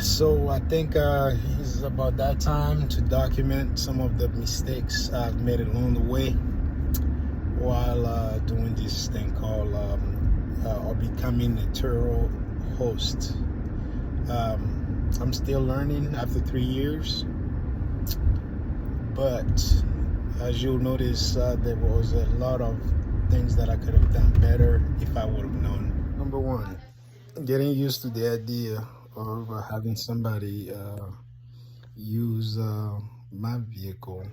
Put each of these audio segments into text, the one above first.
So I think it's about that time to document some of the mistakes I've made along the way while doing this thing called or becoming a Turo host. I'm still learning after 3 years, but as you'll notice, there was a lot of things that I could have done better if I would have known. Number one, getting used to the idea of having somebody use my vehicle.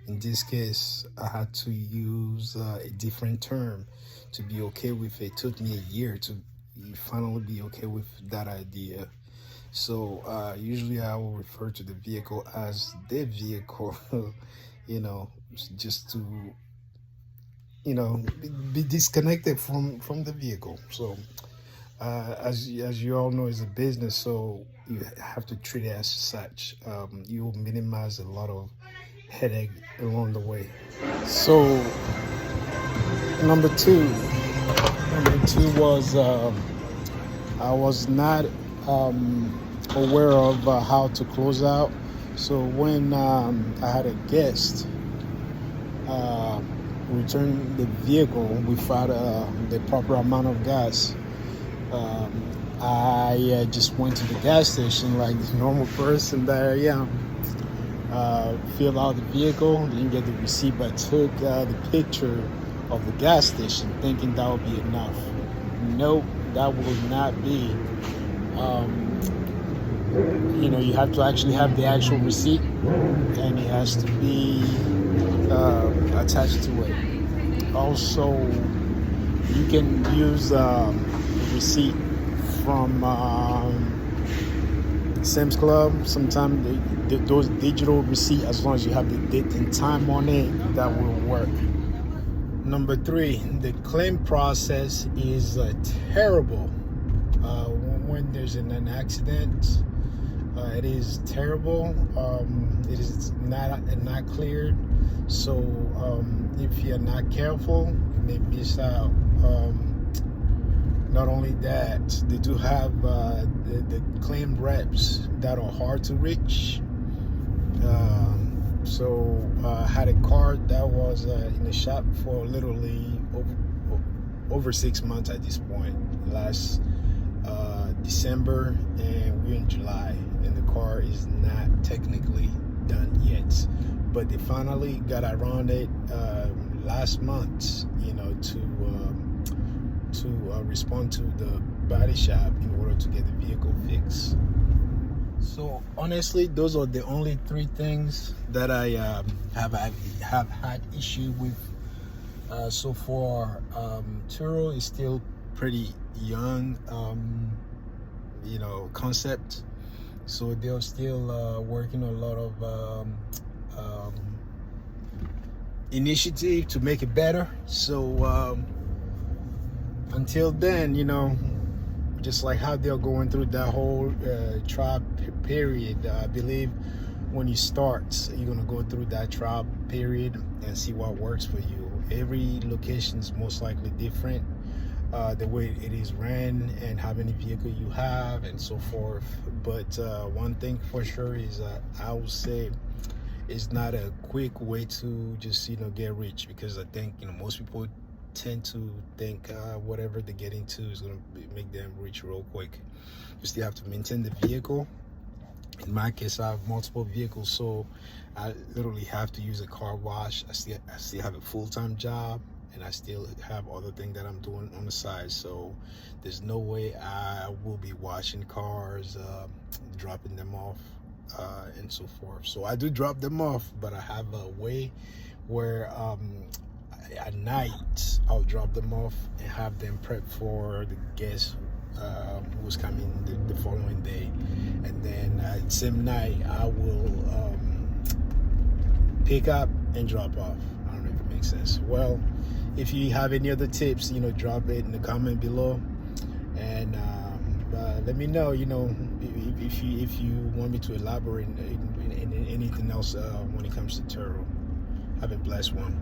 In this case, I had to use a different term to be okay with it. It took me a year to finally be okay with that idea. So usually I will refer to the vehicle as the vehicle, just to, be disconnected from the vehicle. So as you all know, it's a business, so you have to treat it as such. You will minimize a lot of headache along the way. So number two was I was not aware of how to close out. So when I had a guest return the vehicle without the proper amount of gas, I just went to the gas station like the normal person that I am. Filled out the vehicle, didn't get the receipt, but took the picture of the gas station thinking that would be enough. Nope, that will not be. You have to actually have the actual receipt, and it has to be attached to it. Also, you can use receipt from Sam's Club. Sometimes those digital receipt, as long as you have the date and time on it, that will work. Number three, the claim process is terrible. When there's an accident, it is terrible. It is not cleared. So if you're not careful, you may miss out. Not only that, they do have the claim reps that are hard to reach. So I had a car that was in the shop for literally over 6 months at this point. Last December, and we're in July, and the car is not technically done yet. But they finally got around it last month, to respond to the body shop in order to get the vehicle fixed. So honestly, those are the only three things that I have had issue with so far. Turo is still pretty young, concept, so they're still working on a lot of initiative to make it better. So until then, just like how they're going through that whole trial period, I believe when you start, you're going to go through that trial period and see what works for you. Every location is most likely different, the way it is ran and how many vehicles you have and so forth. But one thing for sure is I would say it's not a quick way to just get rich, because I think most people tend to think whatever they get into is going to make them rich real quick. You still have to maintain the vehicle. In my case, I have multiple vehicles, so I literally have to use a car wash. I still have a full-time job, and I still have other things that I'm doing on the side. So there's no way I will be washing cars, dropping them off, and so forth. So I do drop them off, but I have a way where at night I'll drop them off and have them prep for the guest who's coming the following day, and then at the same night I will pick up and drop off. I don't know if it makes sense. Well, if you have any other tips, drop it in the comment below, and let me know, if you want me to elaborate in anything else when it comes to Turo. Have a blessed one.